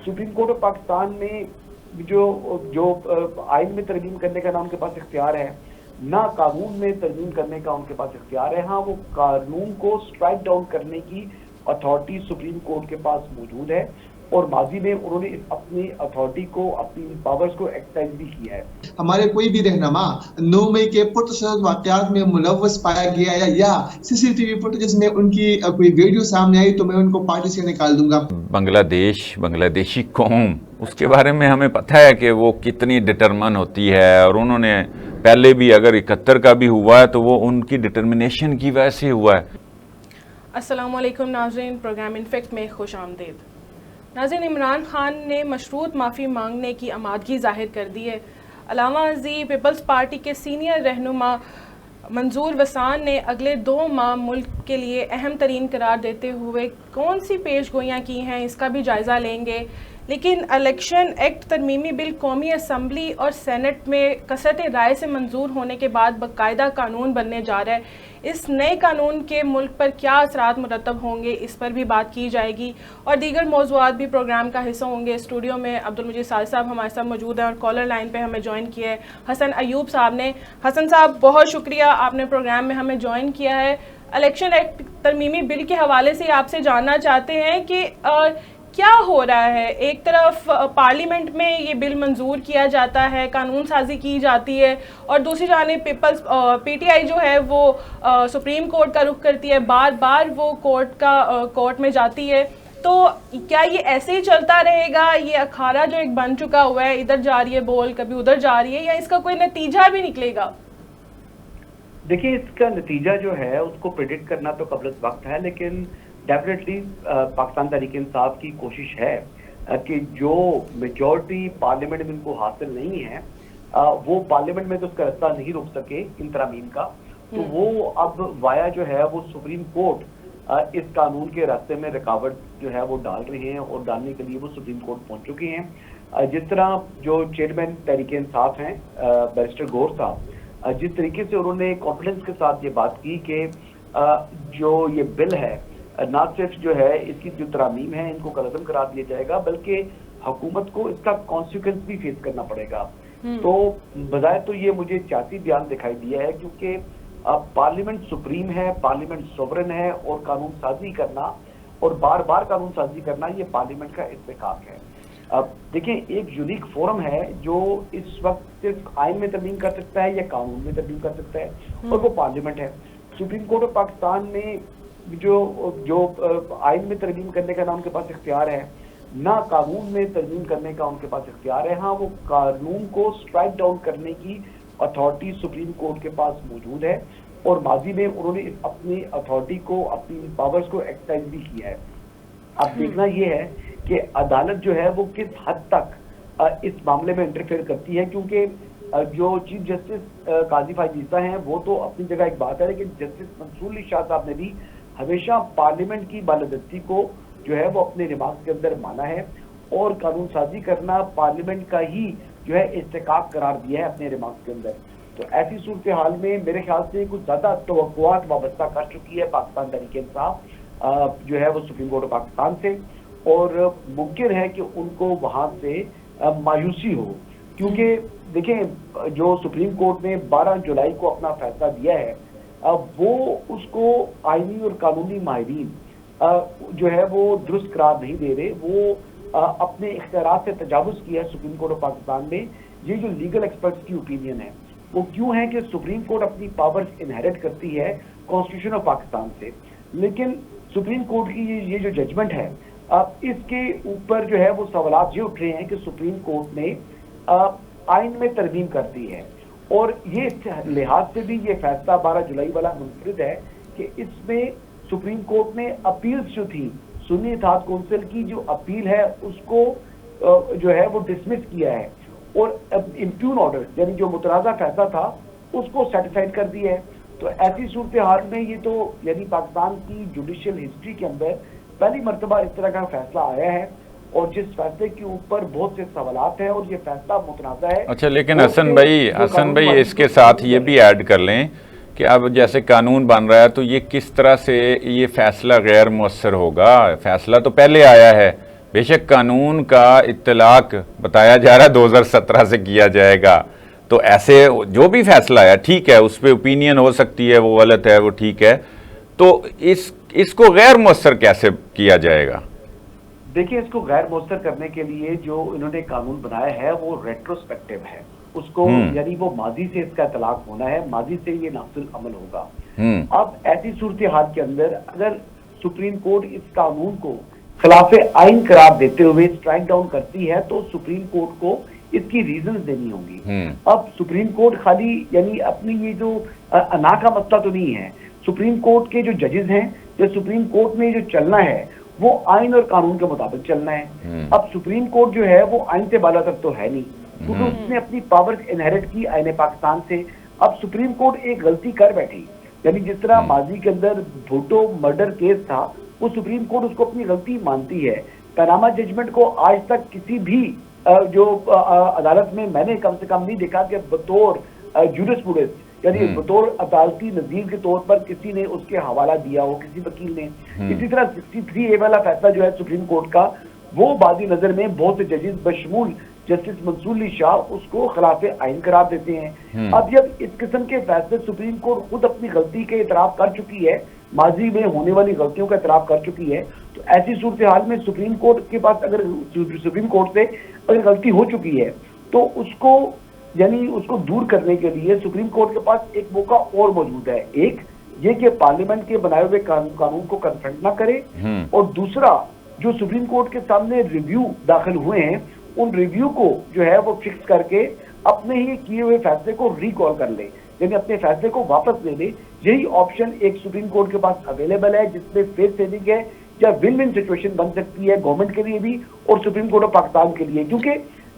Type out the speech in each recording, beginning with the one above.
Supreme court of Pakistan में जो जो आइन में तरमीम करने का ना उनके पास इख्तियार है, ना कानून में तरमीम करने का उनके पास इख्तियार है। हाँ, वो कानून को स्ट्राइक डाउन करने की अथॉरिटी सुप्रीम कोर्ट के पास मौजूद है और माजी में उन्होंने अपनी अथॉरिटी को, अपनी पावर्स को एक्सरसाइज भी किया है। हमारे कोई भी रहनुमा 9 मई के पुरतसद्दुद वाक़यात में मुलव्वस पाया गया या सीसीटीवी फुटेज में उनकी कोई वीडियो सामने आई तो मैं उनको पार्टी से निकाल दूंगा। बांग्लादेशी कौम, उसके बारे में हमें पता है कि वो कितनी डिटरमन होती है और उन्होंने पहले भी अगर 71 का भी हुआ है तो वो उनकी डिटर्मिनेशन की वजह से हुआ है। अस्सलामु अलैकुम नाज़रीन, प्रोग्राम इनफेक्ट में खुश आमदीद। नाज़रीन, इमरान खान ने मशरूत माफ़ी मांगने की आमादगी जाहिर कर दी है। अलावा अज़ी पीपल्स पार्टी के सीनियर रहनुमा मंजूर वसान ने अगले 2 माह मुल्क के लिए अहम तरीन करार देते हुए कौन सी पेशगोइयाँ की हैं इसका भी जायज़ा लेंगे। लेकिन इलेक्शन एक्ट तरमीमी बिल कौमी असम्बली और सेनेट में कसरत राय से मंजूर होने के बाद बाकायदा कानून बनने जा रहा है। इस नए कानून के मुल्क पर क्या असरात मुरतब होंगे, इस पर भी बात की जाएगी और दीगर मौज़ूआत भी प्रोग्राम का हिस्सा होंगे। स्टूडियो में अब्दुल मजीद साद साहब हमारे साथ मौजूद हैं और कॉलर लाइन पे हमें ज्वाइन किया है हसन अयूब साहब ने। हसन साहब, बहुत शुक्रिया, आपने प्रोग्राम में हमें ज्वाइन किया है। इलेक्शन एक्ट तरमीमी बिल के हवाले से आपसे जानना चाहते हैं कि क्या हो रहा है। एक तरफ पार्लियामेंट में ये बिल मंजूर किया जाता है, कानून साजी की जाती है और दूसरी जानिब पीपल्स पीटीआई जो है वो सुप्रीम कोर्ट का रुख करती है, बार बार वो कोर्ट में जाती है। तो क्या ये ऐसे ही चलता रहेगा? ये अखाड़ा जो एक बन चुका हुआ है, इधर जा रही है बोल, कभी उधर जा रही है, या इसका कोई नतीजा भी निकलेगा? देखिए, इसका नतीजा जो है उसको प्रेडिक्ट करना तो कबल वक्त है, लेकिन डेफिनेटली पाकिस्तान तहरीक इंसाफ की कोशिश है कि जो मेजॉरिटी पार्लियामेंट में इनको हासिल नहीं है, वो पार्लियामेंट में तो उसका रास्ता नहीं रोक सके इन तरमीम का, तो वो अब वाया जो है वो सुप्रीम कोर्ट इस कानून के रास्ते में रुकावट जो है वो डाल रहे हैं और डालने के लिए वो सुप्रीम कोर्ट पहुंच चुके हैं। जिस तरह जो चेयरमैन तहरीक इंसाफ हैं बैरिस्टर गौर साहब, जिस तरीके से उन्होंने कॉन्फिडेंस के साथ ये बात की कि जो ये बिल है ना सिर्फ जो है इसकी जो तरामीम है इनको कलअदम करार दिया जाएगा, बल्कि हुकूमत को इसका कॉन्सिक्वेंस भी फेस करना पड़ेगा। तो बजाय तो ये मुझे सियासी बयान दिखाई दिया है, क्योंकि पार्लियामेंट सुप्रीम है, पार्लियामेंट सोवरेन है और कानून साजी करना और बार बार कानून साजी करना ये पार्लियामेंट का इस्तेकाक है। अब देखिए, एक यूनिक फोरम है जो इस वक्त सिर्फ आइन में तरमीम कर सकता है या कानून में तरमीम कर सकता है और वो पार्लियामेंट है। सुप्रीम कोर्ट ऑफ पाकिस्तान में जो आइन में तरमीम करने का ना उनके पास इख्तियार है, ना कानून में तरमीम करने का उनके पास इख्तियार है। हाँ, वो कानून को स्ट्राइक डाउन करने की अथॉरिटी सुप्रीम कोर्ट के पास मौजूद है और माजी में उन्होंने अपनी अथॉरिटी को, अपनी पावर्स को एक्सरसाइज भी किया है। अब देखना ये है कि अदालत जो है वो किस हद तक इस मामले में इंटरफेयर करती है, क्योंकि जो चीफ जस्टिस काजी फायजीसा हैं वो तो अपनी जगह एक बात है, लेकिन जस्टिस मंसूर अली शाह साहब ने भी हमेशा पार्लियामेंट की बालादस्ती को जो है वो अपने रिमार्क्स के अंदर माना है और कानून साजी करना पार्लियामेंट का ही जो है इस्तेकाक करार दिया है अपने रिमार्क्स के अंदर। तो ऐसी सूरत हाल में मेरे ख्याल से कुछ ज्यादा तवक्कुआत वाबस्ता कर चुकी है पाकिस्तान तहरीक इंसाफ जो है वो सुप्रीम कोर्ट ऑफ पाकिस्तान से, और मुमकिन है कि उनको वहां से मायूसी हो, क्योंकि देखें जो सुप्रीम कोर्ट ने 12 जुलाई को अपना फैसला दिया है, वो उसको आईनी और कानूनी माहिरीन जो है वो दुरुस्त करार नहीं दे रहे। वो अपने इख्तियार से तजावुज़ किया है सुप्रीम कोर्ट ऑफ पाकिस्तान में। ये जो लीगल एक्सपर्ट्स की ओपिनियन है वो क्यों है कि सुप्रीम कोर्ट अपनी पावर्स इनहेरिट करती है कॉन्स्टिट्यूशन ऑफ पाकिस्तान से, लेकिन सुप्रीम कोर्ट की ये जो जजमेंट है इसके ऊपर जो है वो सवाल ये उठ रहे हैं कि सुप्रीम कोर्ट ने आइन में तरमीम कर दी है और ये लिहाज से भी ये फैसला 12 जुलाई वाला मुनफरिद है कि इसमें सुप्रीम कोर्ट ने अपील्स जो थी सुन्नी इत्तेहाद कौंसिल की जो अपील है उसको जो है वो डिसमिस किया है और इम्प्यून ऑर्डर यानी जो मुतराजा फैसला था उसको सेटिस्फाइड कर दिया है। तो ऐसी सूरत हाल में ये तो यानी पाकिस्तान की जुडिशियल हिस्ट्री के अंदर पहली मरतबा इस तरह का फैसला आया है और जिस फैसले के ऊपर बहुत से सवालात हैं और ये फैसला मुतनाज़ा है। अच्छा, लेकिन हसन भाई इसके साथ ये भी ऐड कर लें कि अब जैसे कानून बन रहा है तो ये किस तरह से ये फैसला गैर मुअस्सर होगा। फैसला तो पहले आया है, बेशक कानून का इत्तलाक बताया जा रहा है 2017 से किया जाएगा, तो ऐसे जो भी फैसला है ठीक है, उस पर ओपिनियन हो सकती है, वो गलत है, वो ठीक है, तो इसको गैर मुअस्सर कैसे किया जाएगा? देखिए, इसको गैर मुअस्सर करने के लिए जो इन्होंने कानून बनाया है वो रेट्रोस्पेक्टिव है, उसको यानी वो माजी से इसका तलाक होना है, माजी से ये नाफिजुल अमल होगा। अब ऐसी सूरत हाल के अंदर अगर सुप्रीम कोर्ट इस कानून को खिलाफे आइन करार देते हुए स्ट्राइक डाउन करती है तो सुप्रीम कोर्ट को इसकी रीजंस देनी होंगी। अब सुप्रीम कोर्ट खाली यानी अपनी ये जो अना का मसला तो नहीं है, सुप्रीम कोर्ट के जो जजेस हैं, जो सुप्रीम कोर्ट में जो चलना है वो आइन और कानून के मुताबिक चलना है। अब सुप्रीम कोर्ट जो है वो आइन से बाला तक तो है नहीं, क्योंकि उसने अपनी पावर इनहेरिट की आइन पाकिस्तान से। अब सुप्रीम कोर्ट एक गलती कर बैठी, यानी जिस तरह माजी के अंदर भुट्टो मर्डर केस था, वो सुप्रीम कोर्ट उसको अपनी गलती मानती है। पैनामा जजमेंट को आज तक किसी भी जो अदालत में मैंने कम से कम नहीं देखा कि बतौर जूरिस्प्रूडेंस यानी बतौर अदालती नजीर के तौर पर किसी ने उसके हवाला दिया हो, किसी वकील ने। इसी तरह 63A वाला फैसला जो है सुप्रीम कोर्ट का, वो बादी नजर में बहुत से जजेस बशमूल जस्टिस मंसूर अली शाह उसको खिलाफे आइन करार देते हैं। अब जब इस किस्म के फैसले सुप्रीम कोर्ट खुद अपनी गलती के इतराफ कर चुकी है, माजी में होने वाली गलतियों का इतराफ कर चुकी है, तो ऐसी सूरत हाल में सुप्रीम कोर्ट के पास अगर सुप्रीम कोर्ट से अगर गलती हो चुकी है तो उसको यानी उसको दूर करने के लिए सुप्रीम कोर्ट के पास एक मौका और मौजूद है। एक ये कि पार्लियामेंट के बनाए हुए कानून को कंफ्रंट ना करे, और दूसरा जो सुप्रीम कोर्ट के सामने रिव्यू दाखिल हुए हैं उन रिव्यू को जो है वो फिक्स करके अपने ही किए हुए फैसले को रिकॉल कर ले, यानी अपने फैसले को वापस ले ले। यही ऑप्शन एक सुप्रीम कोर्ट के पास अवेलेबल है, जिसमें फेस सेविंग है या विन विन सिचुएशन बन सकती है गवर्नमेंट के लिए भी और सुप्रीम कोर्ट ऑफ पाकिस्तान के लिए। क्योंकि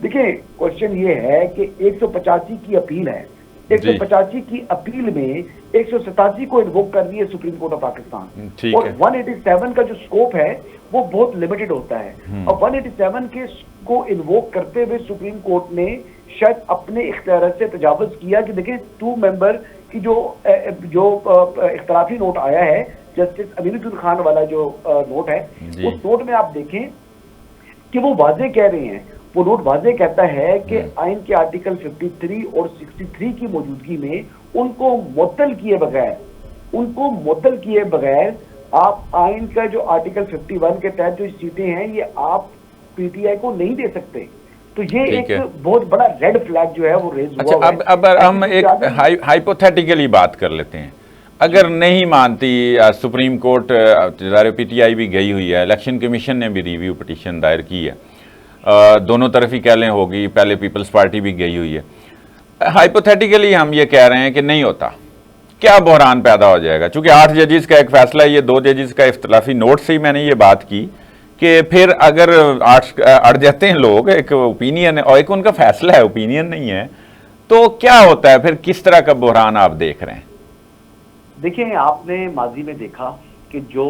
देखिए, क्वेश्चन ये है कि 185 की अपील है, 185 की अपील में 187 को इन्वोक कर रही है सुप्रीम कोर्ट ऑफ पाकिस्तान, और 187 का जो स्कोप है वो बहुत लिमिटेड होता है। और 187 के को इन्वोक करते हुए सुप्रीम कोर्ट ने शायद अपने इख्तियार से तजावुज किया कि देखिए 2 मेंबर की जो इख्तलाफी नोट आया है, जस्टिस अमीनुद्दीन खान वाला जो नोट है, उस नोट में आप देखें कि वो वाजे कह रहे हैं, वो नोट वाजे कहता है कि आइन के आर्टिकल 53 और 63 की मौजूदगी में उनको मुअत्तल किए बगैर आप आइन का जो आर्टिकल 51 के तहत जो सीटें हैं ये आप पीटीआई को नहीं दे सकते। तो ये एक बहुत बड़ा रेड फ्लैग जो है वो रेज हुआ। अच्छा, अब हम एक हाइपोथेटिकली बात कर लेते हैं, अगर नहीं मानती सुप्रीम कोर्ट, पीटीआई भी गई हुई है, इलेक्शन कमीशन ने भी रिव्यू पिटीशन दायर की है, दोनों तरफ ही कह लें होगी, पहले पीपल्स पार्टी भी गई हुई है, हाइपोथेटिकली हम ये कह रहे हैं कि नहीं होता, क्या बहरान पैदा हो जाएगा? चूंकि 8 जजेस का एक फैसला है, ये 2 जजेस का इख्तलाफी नोट से ही मैंने ये बात की कि फिर अगर अड़ जाते हैं लोग, एक ओपिनियन है और एक उनका फैसला है, ओपिनियन नहीं है, तो क्या होता है फिर? किस तरह का बहरान आप देख रहे हैं? देखिए, आपने माजी में देखा कि जो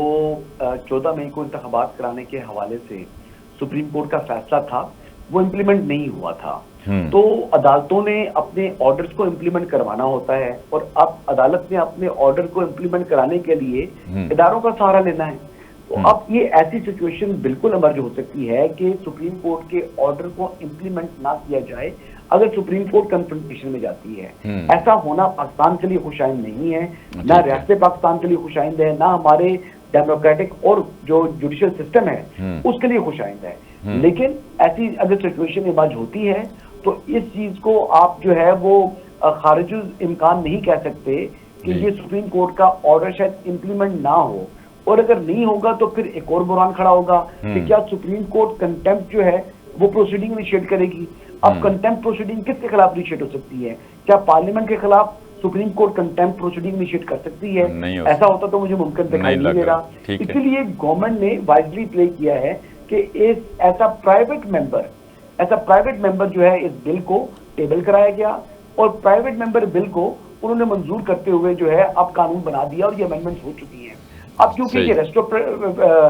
14 मई को इंतखाबात कराने के हवाले से सुप्रीम कोर्ट का फैसला था वो इम्प्लीमेंट नहीं हुआ था। तो अदालतों ने अपने ऑर्डर्स को इम्प्लीमेंट करवाना होता है, और अब अदालत ने अपने ऑर्डर को इम्प्लीमेंट कराने के लिए इदारों का सहारा लेना है। तो अब ये ऐसी सिचुएशन बिल्कुल इमर्ज हो सकती है कि सुप्रीम कोर्ट के ऑर्डर को इम्प्लीमेंट ना किया जाए अगर सुप्रीम कोर्ट कन्फ्रंटेशन में जाती है। ऐसा होना पाकिस्तान के लिए खुशाइंद नहीं है, ना रियासत पाकिस्तान के लिए खुशाइंद है, ना हमारे डेमोक्रेटिक और जो जुडिशियल सिस्टम है उसके लिए खुशाइंद है। लेकिन ऐसी अगर सिचुएशन इमर्ज होती है तो इस चीज को आप जो है वो खारिजुल इम्कान नहीं कह सकते कि ये सुप्रीम कोर्ट का ऑर्डर शायद इम्प्लीमेंट ना हो, और अगर नहीं होगा तो फिर एक और बुरान खड़ा होगा कि क्या सुप्रीम कोर्ट कंटेम्प्ट जो है वो प्रोसीडिंग इनिशिएट करेगी। अब कंटेम्प्ट प्रोसीडिंग किसके खिलाफ इनिशिएट हो सकती है? क्या पार्लियामेंट के खिलाफ supreme court contempt proceeding initiate कर सकती है? ऐसा होता तो मुझे मुमकिन दिखाई नहीं दे रहा। इसीलिए गवर्नमेंट ने वाइजली प्ले किया है कि ऐसा प्राइवेट मेंबर जो है इस बिल को टेबल कराया गया, और प्राइवेट मेंबर बिल को उन्होंने मंजूर करते हुए जो है अब कानून बना दिया और ये अमेंडमेंट्स हो चुकी हैं। अब क्योंकि ये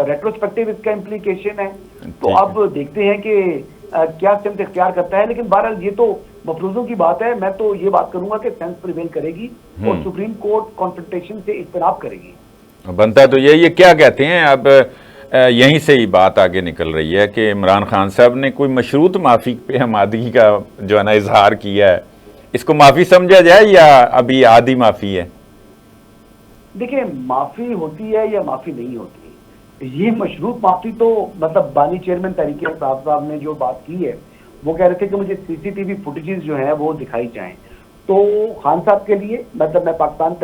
रेट्रोस्पेक्टिव इसका इम्प्लीकेशन है, तो अब देखते हैं कि क्या सिमत इख्तियार करता है। लेकिन बहरहाल ये तो मफरूजों की बात है, मैं तो ये बात करूंगा कि सेंस प्रिवेल करेगी और सुप्रीम कोर्ट कॉन्फ्रंटेशन से इज्तनाब करेगी। बनता है तो ये क्या कहते हैं अब यहीं से ही बात आगे निकल रही है कि इमरान खान साहब ने कोई मशरूत माफ़ी पे आमादगी का जो है ना इजहार किया है, इसको माफ़ी समझा जाए या अभी आधी माफ़ी है? देखिए, माफी होती है या माफी नहीं होती, ये मशरूत माफी तो मतलब बानी चेयरमैन तहरीक इंसाफ साहब ने जो बात की है, वो कह रहे थे कि मुझे सीसीटीवी फुटेजेस जो है वो दिखाई जाएं। तो खान साहब के लिए मतलब मैं पाकिस्तान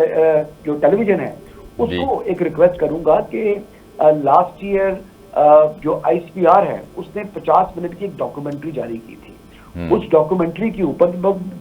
जो टेलीविजन है उसको एक रिक्वेस्ट करूंगा कि लास्ट ईयर जो ICPR है उसने 50 मिनट की एक डॉक्यूमेंट्री जारी की थी। उस डॉक्यूमेंट्री के ऊपर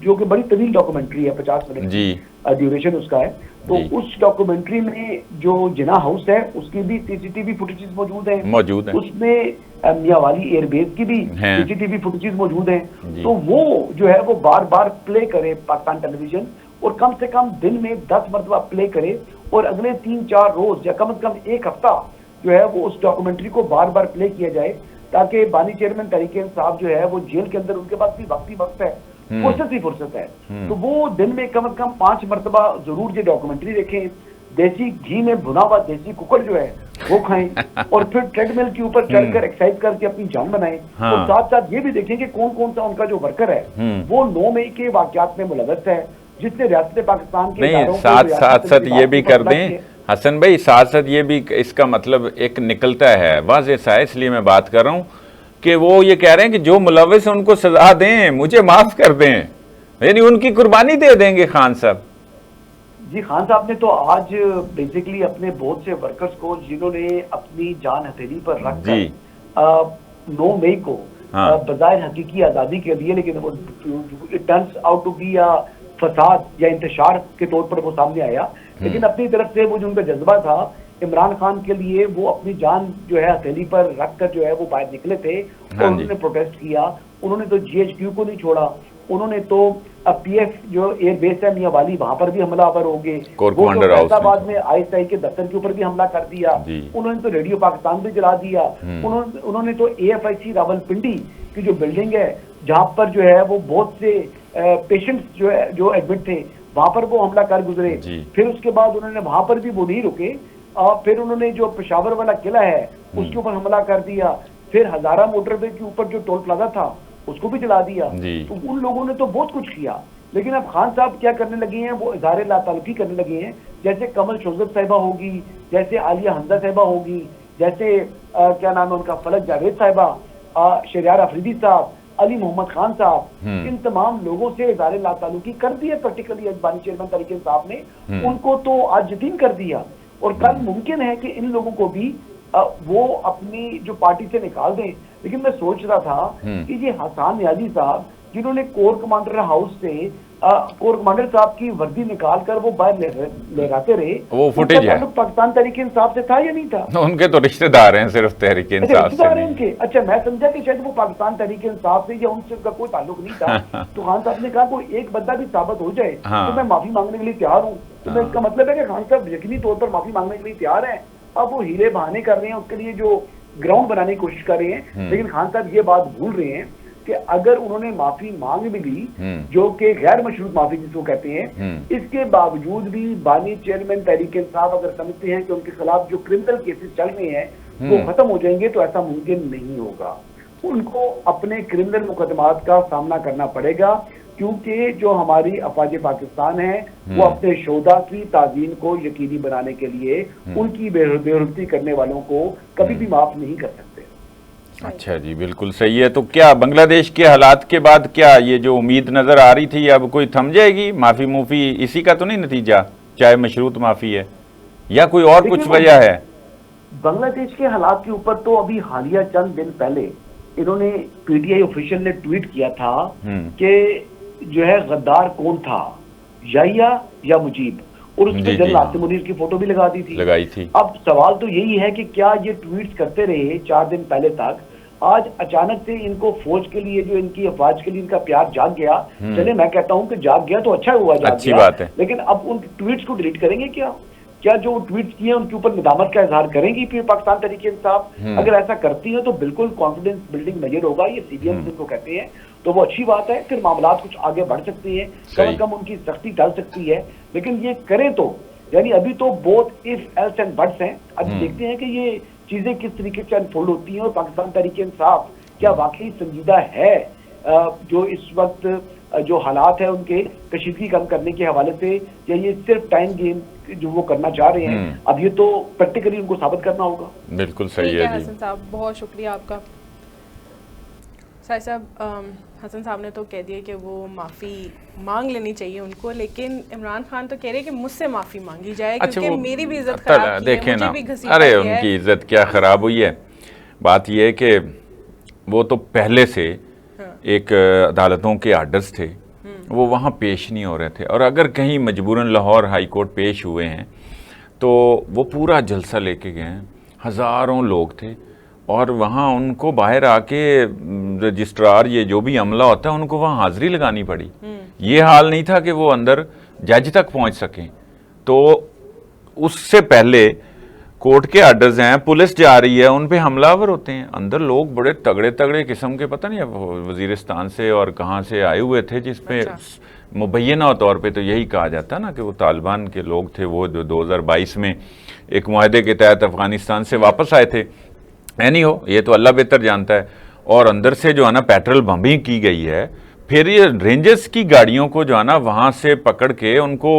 जो कि बड़ी तवील डॉक्यूमेंट्री है, 50 मिनट की ड्यूरेशन उसका है, तो उस डॉक्यूमेंट्री में जो जिना हाउस है उसकी भी सीसीटीवी फुटेजेस मौजूद है। उसमें मियांवाली एयरबेस की भी सीसीटीवी फुटेजेस मौजूद हैं। तो वो जो है वो बार बार प्ले करे पाकिस्तान टेलीविजन, और कम से कम दिन में 10 मरतबा प्ले करे, और अगले 3-4 रोज या कम से कम एक हफ्ता जो है वो उस डॉक्यूमेंट्री को बार बार प्ले किया जाए, ताकि बानी चेयरमैन तहरीक इंसाफ जो है वो जेल के अंदर उनके पास भी वक्त है, फुर्सत ही फुर्सत है, तो वो दिन में कम से कम 5 मरतबा जरूर ये डॉक्यूमेंट्री देखें, देसी घी में भुना हुआ देसी कुकर जो है वो खाएं, और फिर ट्रेडमिल के ऊपर चढ़कर एक्सरसाइज करके अपनी जान बनाएं। और साथ साथ ये भी देखें कि कौन कौन सा उनका जो वर्कर है वो 9 मई के वाकयात में मुलव्वस है, जिसने रियासत पाकिस्तान के नहीं, साथ ये भी कर दें हसन भाई, साथ ये भी इसका मतलब एक निकलता है वाज़ेह सा है, इसलिए मैं बात कर रहा हूँ कि वो ये कह रहे हैं कि जो मुलव्वस है उनको सजा दें, मुझे माफ कर दें, यानी उनकी कुर्बानी दे देंगे खान साहब। जी, खान साहब ने तो आज बेसिकली अपने बहुत से वर्कर्स को जिन्होंने अपनी जान हथेली पर रख कर 9 मई को बजाय हकीकी आज़ादी के लिए, लेकिन वो it turns out to be फसाद या इंतशार के तौर पर वो सामने आया, लेकिन अपनी तरफ से वो जो उनका जज्बा था इमरान खान के लिए, वो अपनी जान जो है हथेली पर रख कर जो है वो बाहर निकले थे और उन्होंने प्रोटेस्ट किया। उन्होंने तो GHQ को नहीं छोड़ा, उन्होंने तो PF जो एयरबेस है मियांवाली वहां पर भी हमलावर हो गए, फैसलाबाद में ISI के दफ्तर के ऊपर भी हमला कर दिया, उन्होंने तो रेडियो पाकिस्तान भी जला दिया, उन्होंने तो AFIC रावलपिंडी की जो बिल्डिंग है जहां पर जो है वो बहुत से पेशेंट्स जो है जो एडमिट थे वहां पर वो हमला कर गुजरे। फिर उसके बाद उन्होंने वहां पर भी वो नहीं रुके, फिर उन्होंने जो पेशावर वाला किला है उसके ऊपर हमला कर दिया, फिर हजारा मोटरवे के ऊपर जो टोल प्लाजा था उसको भी जला दिया। तो उन लोगों ने तो बहुत कुछ किया, लेकिन अब खान साहब क्या करने लगे हैं, वो इज़हार लाताल्लुकी करने लगे हैं, जैसे कमल शोजब साहिबा होगी, जैसे आलिया हमजा साहिबा होगी, जैसे क्या नाम है उनका फलक जावेद साहिबा, शहरियार अफरीदी साहब, अली मोहम्मद खान साहब, इन तमाम लोगों से इज़हार लाताल्लुकी कर दी है, पर्टिकुलरली बानी चेयरमैन तहरीक इंसाफ ने उनको तो आज यतीम कर दिया, और कल मुमकिन है कि इन लोगों को भी वो अपनी जो पार्टी से निकाल दें। लेकिन मैं सोच रहा था कि ये हसन नियाज़ी साहब जिन्होंने कोर कमांडर हाउस से कोर कमांडर साहब की वर्दी निकाल कर वो बाहर लहराते रहे, वो फुटेज है, पाकिस्तान तहरीक इंसाफ से था या नहीं था? उनके तो रिश्तेदार हैं सिर्फ तहरीक इंसाफ से नहीं। उनके अच्छा, मैं समझा कि शायद वो पाकिस्तान तहरीक इंसाफ से या उनसे उनका कोई ताल्लुक नहीं था। तो खान साहब ने कहा कोई एक बंदा भी साबित हो जाए तो मैं माफी मांगने के लिए तैयार हूँ। तो मैं इसका मतलब है कि खान साहब यकीनी तौर पर माफी मांगने के लिए तैयार है। अब वो हीरे बहाने कर रहे हैं, उसके लिए जो ग्राउंड बनाने की कोशिश कर रहे हैं, लेकिन खान साहब ये बात भूल रहे हैं कि अगर उन्होंने माफी मांग भी ली, जो कि गैर मशरूत माफी जिसको कहते हैं, इसके बावजूद भी बानी चेयरमैन तहरीक इंसाफ अगर समझते हैं कि उनके खिलाफ जो क्रिमिनल केसेस चल रहे हैं वो खत्म हो जाएंगे, तो ऐसा मुमकिन नहीं होगा। उनको अपने क्रिमिनल मुकदमात का सामना करना पड़ेगा, क्योंकि जो हमारी अफवाज पाकिस्तान है वो अपने शोधा की ताज़ीन को यकीनी बनाने के लिए उनकी बेरुखी करने वालों को कभी भी माफ नहीं कर सकते। अच्छा जी, बिल्कुल सही है। तो क्या बांग्लादेश के हालात के बाद क्या ये जो उम्मीद नजर आ रही थी अब कोई थम जाएगी? माफी मूफी इसी का तो नहीं नतीजा, चाहे मशरूत माफी है या कोई और कुछ वजह है? बांग्लादेश के हालात के ऊपर तो अभी हालिया चंद दिन पहले इन्होंने PTI ऑफिशियल ने ट्वीट किया था कि जो है गद्दार कौन था, याहिया या मुजीब, और उसमें जनरल आसिम मुनीर की फोटो भी लगाई थी। अब सवाल तो यही है कि क्या ये ट्वीट्स करते रहे 4 दिन पहले तक, आज अचानक से इनको फौज के लिए जो इनकी अफवाज के लिए इनका प्यार जाग गया। चले, मैं कहता हूं कि जाग गया तो अच्छा हुआ, अच्छी बात है, लेकिन अब उन ट्वीट्स को डिलीट करेंगे क्या जो ट्वीट्स किए उनके ऊपर निदामत का इजहार करेंगी फिर पाकिस्तान तहरीक इंसाफ? अगर ऐसा करती है तो बिल्कुल कॉन्फिडेंस बिल्डिंग मेजर होगा, ये CBM जिनको कहते हैं, तो वो अच्छी बात है। फिर मामला कुछ आगे बढ़ सकते हैं, कम से कम उनकी सख्ती टल सकती है, लेकिन ये करें तो यानी अभी तो बहुत इफ एल्स एंड बट्स हैं। अभी देखते हैं कि ये चीजें किस तरीके से अनफोल्ड होती हैं और पाकिस्तान तहरीक-ए-इंसाफ क्या वाकई संजीदा है जो इस वक्त जो हालात है उनके कशीदगी कम करने के हवाले से, या ये सिर्फ टाइम गेम जो वो करना चाह रहे हैं, अब ये तो प्रैक्टिकली उनको साबित करना होगा। बिल्कुल सही है जी। हसन साहब बहुत शुक्रिया आपका। साहब हसन साहब ने तो कह दिया कि वो माफ़ी मांग लेनी चाहिए उनको, लेकिन इमरान खान तो कह रहे हैं कि मुझसे माफ़ी मांगी जाए क्योंकि मेरी भी इज्जत खराब की है, मुझे भी घसीटा अरे गया है। उनकी इज्जत क्या खराब हुई है, बात यह है कि वो तो पहले से एक अदालतों के आर्डर्स थे, वो वहाँ पेश नहीं हो रहे थे, और अगर कहीं मजबूरन लाहौर हाई कोर्ट पेश हुए हैं तो वो पूरा जलसा लेके गए हैं, हज़ारों लोग थे, और वहाँ उनको बाहर आके रजिस्ट्रार ये जो भी अमला होता है उनको वहाँ हाज़िरी लगानी पड़ी। ये हाल नहीं था कि वो अंदर जज तक पहुँच सकें। तो उससे पहले कोर्ट के आर्डर्स हैं, पुलिस जा रही है, उन पे हमलावर होते हैं, अंदर लोग बड़े तगड़े तगड़े किस्म के, पता नहीं अब वजीरिस्तान से और कहाँ से आए हुए थे, जिसपे मुबैना तौर पे तो यही कहा जाता ना कि वो तालिबान के लोग थे, वो 2022 में एक मुआहदे के तहत अफगानिस्तान से वापस आए थे। ऐनी हो, ये तो अल्लाह बेहतर जानता है। और अंदर से जो है ना पेट्रोल बम्बिंग की गई है, फिर ये रेंजर्स की गाड़ियों को जो है ना वहाँ से पकड़ के उनको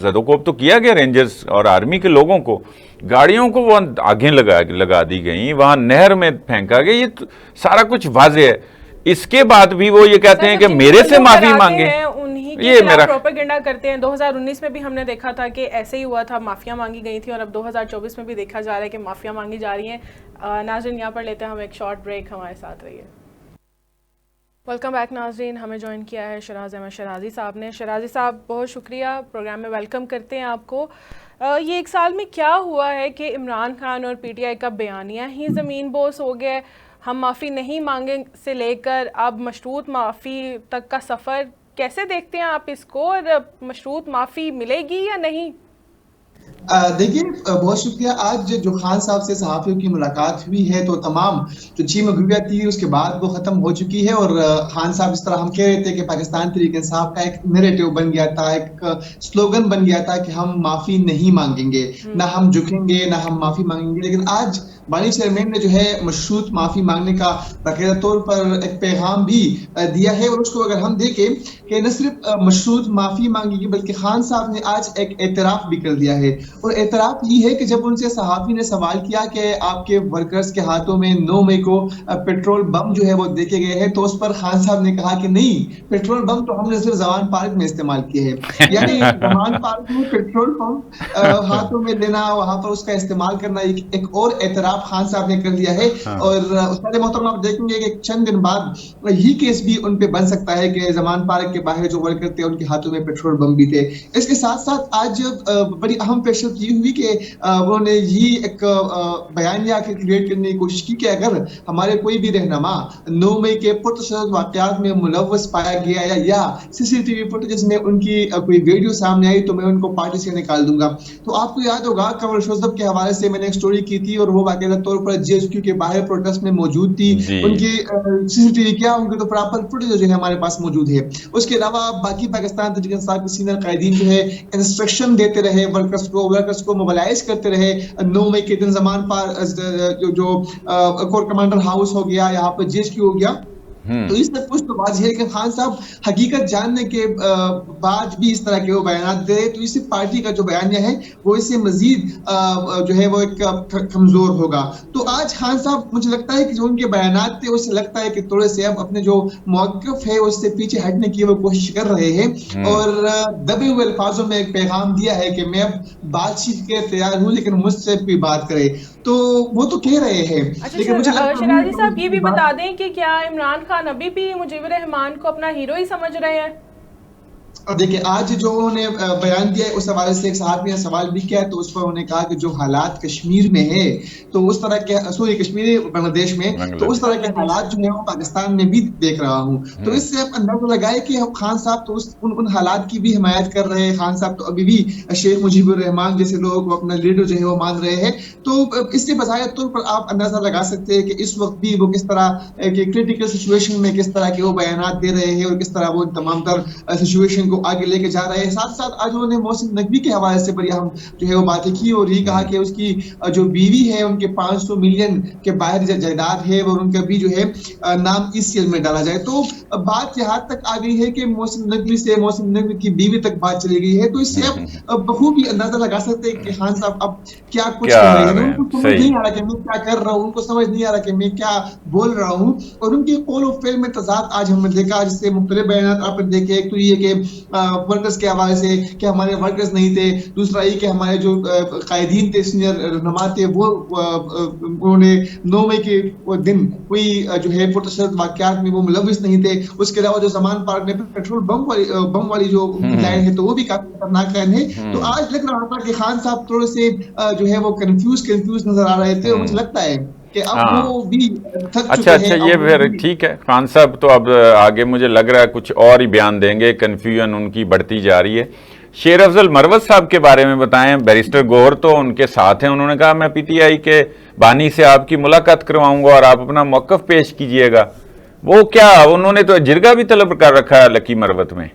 जदोकोब तो किया गया, रेंजर्स और आर्मी के लोगों को, गाड़ियों को वो आगे लगा दी गई, वहाँ नहर में फेंका गया, ये तो सारा कुछ वाज़ेह है। इसके बाद भी वो ये कहते हैं कि मेरे से माफ़ी मांगे, ये मेरा प्रोपेगेंडा करते हैं। 2019 में भी हमने देखा था कि ऐसे ही हुआ था, माफिया मांगी गई थी, और अब 2024 में भी देखा जा रहा है कि माफिया मांगी जा रही हैं। नाज़रीन यहाँ पर लेते हैं हम एक शॉर्ट ब्रेक, हमारे साथ रहिए। वेलकम बैक नाज़रीन, हमें ज्वाइन किया है शराज अहमद शराजी साहब ने। शराजी साहब बहुत शुक्रिया, प्रोग्राम में वेलकम करते हैं आपको। ये एक साल में क्या हुआ है कि इमरान खान और PTI का बयानिया ही ज़मीन बोस हो गया, हम माफ़ी नहीं मांगे से लेकर अब मशरूत माफ़ी तक का सफ़र, कैसे देखते हैं आप इसको, और मशरूत माफ़ी मिलेगी या नहीं? देखिए, बहुत शुक्रिया। आज जो खान साहब से सहाफ़ियों की मुलाकात हुई है तो तमाम जो चीमगुइया थी उसके बाद वो ख़त्म हो चुकी है, और खान साहब इस तरह हम कह रहे थे कि पाकिस्तान तहरीक-ए-इंसाफ का एक नैरेटिव बन गया था, एक स्लोगन बन गया था कि हम माफ़ी नहीं मांगेंगे, ना हम झुकेंगे, ना हम माफ़ी मांगेंगे। लेकिन आज बानी चेयरमैन ने जो है मशरूत माफ़ी मांगने का बाकायदा तौर पर एक पैगाम भी दिया है, और उसको अगर हम देखें कि न सिर्फ मशरूत माफ़ी मांगेगी बल्कि खान साहब ने आज एक एतराफ़ भी कर दिया है। और एतराफ़ ये है कि जब उनसे सहाफ़ी ने सवाल किया कि आपके वर्कर्स के हाथों में 9 मई को पेट्रोल बम जो है वो देखे गए हैं, तो उस पर खान साहब ने कहा कि नहीं, पेट्रोल बम तो हमने सिर्फ जवान पार्क में इस्तेमाल किए हैं। यानी जवान पार्क में पेट्रोल पंप हाथों में लेना, वहां पर उसका इस्तेमाल करना एक और एतराफ़ खान साहब ने कर लिया है। और उस्ताद मोहतरम आप देखेंगे कि चंद दिन बाद यही केस भी उन पे बन सकता है कि जमान पार्क के बाहर जो वर्कर थे उनके हाथों में पेट्रोल बम भी थे। इसके साथ साथ आज बड़ी अहम पेशरफ ये हुई कि उन्होंने ये एक बयानिया क्रिएट करने की कोशिश की कि अगर हमारे कोई भी रहनुमा 9 मई के पुरतशद्दुद वाक़यात में मुलव्वस पाया गया या CCTV फुटेज में उनकी कोई वीडियो सामने आई तो मैं उनको पार्टी से निकाल दूंगा। तो आपको याद होगा कमर शोजब के हवाले से मैंने एक स्टोरी की थी, और वो बाकायदा तौर पर GHQ के बाहर प्रोटेस्ट में मौजूद थी, उनकी CCTV क्या उनके तो प्रॉपर फुटेज जो है हमारे पास मौजूद है। उसके अलावा बाकी पाकिस्तान तहरीक-ए-इंसाफ के सीनियर कायदीन जो है इंस्ट्रक्शन देते रहे वर्कर्स को मोबिलाइज करते रहे। 9 मई के दिन जमान पर जो कोर कमांडर हाउस हो गया, यहाँ पर GHQ हो गया, तो इस सब कुछ तो वाज़ेह है कि खान साहब हकीकत जानने के बाद भी इस तरह के वो बयान दे, तो इससे पार्टी का जो बयानिया है वो इससे मजीद जो है वो एक कमजोर होगा। तो आज खान साहब मुझे लगता है कि जो उनके बयान थे उससे लगता है कि थोड़े से अब अपने जो मौक़िफ़ है उससे पीछे हटने की वो कोशिश कर रहे हैं, और दबे हुए अल्फाजों में एक पैगाम दिया है कि मैं अब बातचीत के तैयार हूँ, लेकिन मुझसे कोई बात करे, तो वो तो कह रहे हैं। लेकिन मुझे शराजी साहब ये भी बता दें कि क्या इमरान खान अभी भी मुजीब रहमान को अपना हीरो ही समझ रहे हैं? देखिए, आज जो उन्होंने बयान दिया है उस हवाले से एक सहाफ़ी ने सवाल भी किया, तो उस पर उन्होंने कहा कि जो हालात कश्मीर में है तो उस तरह के कश्मीर बांग्लादेश में तो उस तरह के हालात जो है वो पाकिस्तान में भी देख रहा हूँ। तो इससे आप अंदाजा लगाए कि खान साहब तो उन हालात की भी हिमायत कर रहे हैं। खान साहब तो अभी भी शेख मुजीबुर रहमान जैसे लोगों को अपना लीडर जो है वो मान रहे हैं। तो इससे बजाय तौर पर आप अंदाजा लगा सकते हैं कि इस वक्त भी वो किस तरह के क्रिटिकल सिचुएशन में किस तरह के वो बयान दे रहे हैं और किस तरह वो तमाम तर सिचुएशन को आगे लेके जा रहे हैं। साथ साथ आज उन्होंने मोहसिन नकवी के हवाले से बड़ी हम जो है वो बातें की और ये कहा कि उसकी जो बीवी है उनके 500 मिलियन के बाहर जायदाद है और उनका भी जो है नाम ECL में डाला जाए। तो बात यहाँ तक आ गई है कि मोहसिन नकवी की बीवी तक बात चली गई है। तो इससे अब बखूबी अंदाजा लगा सकते हैं कि खान साहब अब क्या कुछ कर रहे हैं। उनको समझ नहीं आ रहा कि मैं क्या कर रहा हूँ, उनको समझ नहीं आ रहा कि मैं क्या बोल रहा हूँ और उनके कौल और फेल में तजाद आज हमने देखा, जिससे मुख्तलिफ बयान आपने देखे। एक तो ये कि वर्कर्स के हवाले से कि हमारे वर्कर्स नहीं थे, दूसरा ये कि हमारे जो कायदीन थे, सीनियर रहनुमा थे, वो उन्होंने 9 मई के दिन कोई जो है पुरतशद्दुद वाक़यात में वो मुलव्विस नहीं थे। उसके अलावा जो ज़मान पार्क ने पेट्रोल बम वाली जो लाइन है तो वो भी काफी खतरनाक लाइन है। तो आज लग रहा था कि खान साहब थोड़े से जो है वो कंफ्यूज नजर आ रहे थे और मुझे लगता है कि अब वो भी थक चुके हैं। ये फिर ठीक है, खान साहब तो अब आगे मुझे लग रहा है कुछ और ही बयान देंगे, कंफ्यूजन उनकी बढ़ती जा रही है। शेर अफजल मरवत साहब के बारे में बताएं। बैरिस्टर गौहर तो उनके साथ हैं, उन्होंने कहा मैं PTI के बानी से आपकी मुलाकात करवाऊंगा और आप अपना मौक़िफ़ पेश कीजिएगा। वो क्या, उन्होंने तो जिरगा भी तलब कर रखा है लकी मरवत में।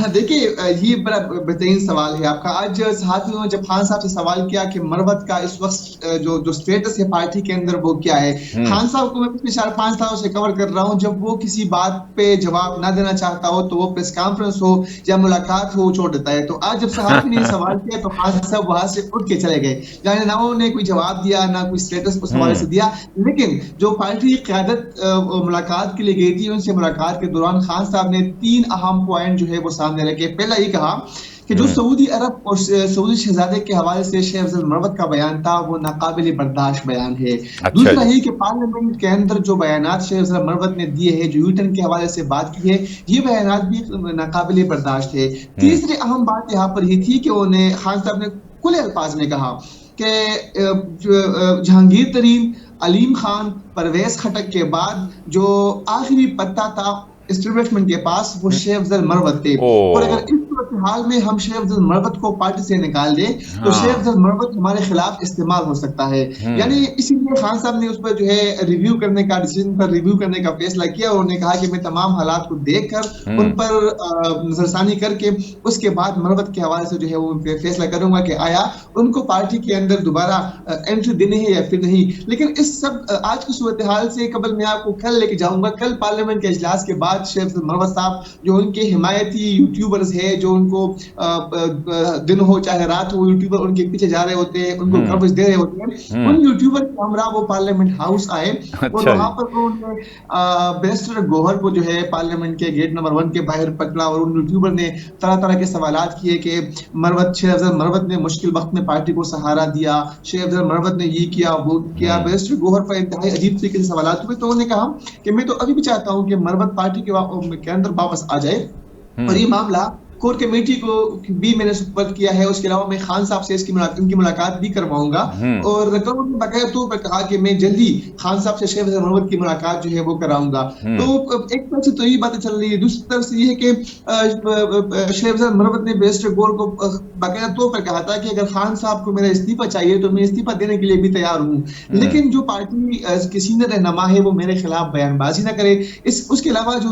देखिए ये बड़ा बेहतरीन सवाल है आपका। आज साथियों ने जब खान साहब से सवाल किया कि मरवत का इस वक्त जो स्टेटस है पार्टी के अंदर वो क्या है, खान साहब को मैं पिछले 4-5 सालों से कवर कर रहा हूं, जब वो किसी बात पे जवाब ना देना चाहता हो तो वो प्रेस कॉन्फ्रेंस हो या मुलाकात हो छोड़ देता है। तो आज जब सहाफ़ी ने सवाल किया तो खान साहब वहां से उठ के चले गए, यानी ना उन्होंने कोई जवाब दिया ना कोई स्टेटस उस हवाले से दिया। लेकिन जो पार्टी क़यादत मुलाकात के लिए गई थी, उनसे मुलाकात के दौरान खान साहब ने 3 अहम पॉइंट जो है वो सामने रखे। पहला ये कहा कि जो सऊदी अरब और सऊदी शहजादे के हवाले से शेख अफजल मरवत का बयान था वो नाकाबिल बर्दाश्त बयान है। दूसरा ये कि पार्लियामेंट के अंदर जो बयानात शेख अफजल मरवत ने दिए हैं, जो यूटर्न के हवाले से बात की है, ये बयानात भी नाकाबिल बर्दाश्त है। तीसरी अहम बात यहाँ पर ये थी कि उन्हें खान साहब ने खुले अल्फाज में कहा कि जहांगीर तरीन, अलीम खान, परवेज खटक के बाद जो आखिरी पत्ता था एस्टेब्लिशमेंट के पास वो शेख अफजल मरवत थे। और अगर इस हाल में हम शेख अफजल मरवत को पार्टी से निकाल दें तो शेख अफजल मरवत हमारे खिलाफ इस्तेमाल हो सकता है। यानी इसीलिए खान साहब ने उस पर जो है रिव्यू करने का, डिसीजन पर रिव्यू करने का फैसला किया। उन्होंने कहा कि मैं तमाम हालात को देखकर उन पर नजरसानी करके उसके बाद मरवत के हवाले से जो है वो फैसला करूंगा कि आया उनको पार्टी के अंदर दोबारा एंट्री देनी है या फिर नहीं। लेकिन इस सब आज की सूरत हाल से कबल मैं आपको कल लेके जाऊंगा। कल पार्लियामेंट के इजलास के बाद शेख अफजल मरवत साहब जो उनके हिमायती यूट्यूबर्स है, जो उनको दिन हो चाहे रात हो यूट्यूबर उनके पीछे जा रहे होते हैं, उनको कवरेज दे रहे होते हैं, उन यूट्यूबर के हमरा वो पार्लियामेंट हाउस आए और वहां पर उन्होंने बैरिस्टर गौहर को जो है पार्लियामेंट के गेट नंबर 1 के बाहर पकड़ा और उन यूट्यूबर ने तरह तरह के सवालात किए कि शेख अफजल मरवत ने मुश्किल वक्त में पार्टी को सहारा दिया, शेख अफजल मरवत ने ये किया वो किया। बैरिस्टर गौहर पर इंतहाई अजीब तरीके से सवालात हुए। तो उन्होंने कहा कि मैं तो अभी भी चाहता हूं कि मरवत पार्टी के अंदर वापस आ जाए और ये मामला कोर कमेटी को भी मैंने सुपुर्द किया है। उसके अलावा मैं खान साहब से इनकी मुलाकात भी करवाऊंगा और बाकायदा तौर पर कहा कि मैं जल्दी खान साहब से शेख अफजल मरवत की मुलाकात जो है वो कराऊंगा। तो एक तरफ से तो यही बातें चल रही है, दूसरी तरफ से ये है कि शेख अफजल मरवत ने बैरिस्टर गौहर को बाकायदा तौर पर कहा था कि अगर खान साहब को मेरा इस्तीफा चाहिए तो मैं इस्तीफा देने के लिए भी तैयार हूँ, लेकिन जो पार्टी के सीनियर रहनुमा है वो मेरे खिलाफ बयानबाजी न करे। उसके अलावा जो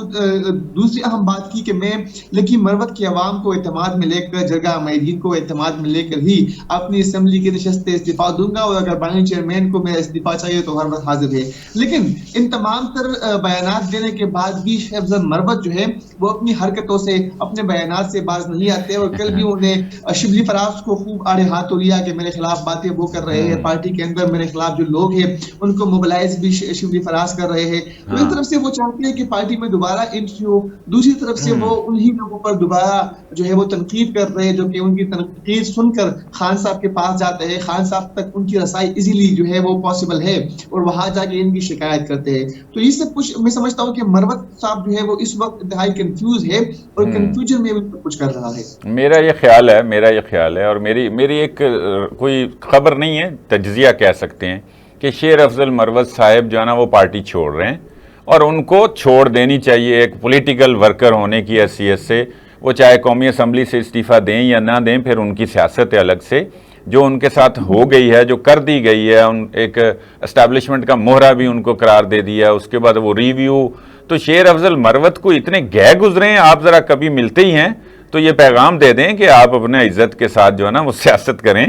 दूसरी अहम बात की कि मैं लकी मरवत की आवाम को एतमाद में लेकर, जरगा मईदीन को एतमाद में लेकर ही अपनी असेंबली की नशस्त इस्तीफा दूंगा और अगर बानी चेयरमैन को मेरा इस्तीफा चाहिए तो हर वक्त हाजिर है। लेकिन इन तमाम तर बयानात देने के बाद भी शेख अफजल मरवत जो है वो अपनी हरकतों से, अपने बयानात से बाज नहीं आते और कल भी उन्हें शिबली फराज को खूब आड़े हाथों लिया कि मेरे खिलाफ बातें वो कर रहे हैं, पार्टी के अंदर मेरे खिलाफ जो लोग हैं उनको मोबिलाइज भी शिबली फराज कर रहे हैं। तो एक तरफ से वो चाहते हैं कि पार्टी में दोबारा एंट्री हो, दूसरी तरफ से वो उन्हीं लोगों पर दोबारा जो है वो तनकीद कर रहे हैं जो कि उनकी तनकीद सुनकर खान साहब के पास जाते हैं, खान साहब तक उनकी रसाई इजीली जो है वो पॉसिबल है और वहां जाके इनकी शिकायत करते हैं। तो ये सब कुछ मैं समझता हूँ कि मरवत साहब जो है वो इस वक्त इंतहाई कंफ्यूज है और कंफ्यूजन में भी कुछ कर रहा है। मेरा ये ख्याल है और मेरी एक कोई खबर नहीं है, तज्जिया कह सकते हैं कि शेर अफजल मरवत साहब जो है ना वो पार्टी छोड़ रहे हैं और उनको छोड़ देनी चाहिए। एक पॉलिटिकल वर्कर होने की हैसियत से वो चाहे कौमी असम्बली से इस्तीफ़ा दें या ना दें, फिर उनकी सियासत है अलग से। जो उनके साथ हो गई है, जो कर दी गई है, उन एक एस्टैब्लिशमेंट का मोहरा भी उनको करार दे दिया, उसके बाद वो रिव्यू तो शेर अफजल मरवत को इतने गए गुजरे हैं, आप जरा कभी मिलते ही हैं तो ये पैगाम दे दें कि आप अपने इज्जत के साथ जो है ना वो सियासत करें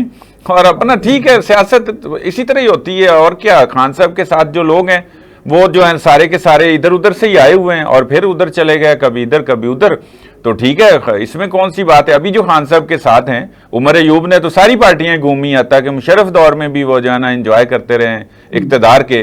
और अपना, ठीक है सियासत इसी तरह ही होती है और क्या। खान साहब के साथ जो लोग हैं वो जो है सारे के सारे इधर उधर से ही आए हुए हैं और फिर उधर चले गए, कभी इधर कभी उधर, तो ठीक है, इसमें कौन सी बात है। अभी जो खान साहब के साथ हैं उमर अयूब ने तो सारी पार्टियां घूमी, आता कि मुशर्रफ दौर में भी वो जो है ना इंजॉय करते रहे इक्तदार के।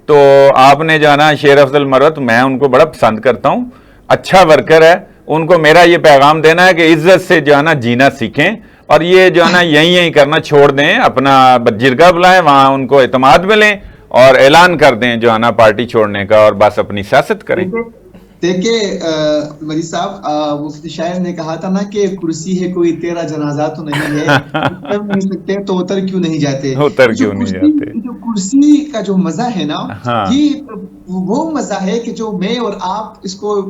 तो आपने जो है ना शेर अफजल मरवत, मैं उनको बड़ा पसंद करता हूँ, अच्छा वर्कर है, उनको मेरा ये पैगाम देना है कि इज्जत से जो है ना जीना सीखें और ये जो है ना यही करना छोड़ दें, अपना जिरगा बुलाएं, वहां उनको एतमाद मिलें और ऐलान कर दें जो है ना पार्टी छोड़ने का और बस अपनी सियासत करें। देखिए मजीद साहब, मुफ्ती शायर ने कहा था ना कि कुर्सी है कोई तेरा जनाजा तो नहीं है, उतर नहीं सकते तो उतर क्यों नहीं जाते, उतर क्यों नहीं जाते। जो कुर्सी का जो मजा है ना, हाँ। ये वो मजा है कि जो मैं और आप इसको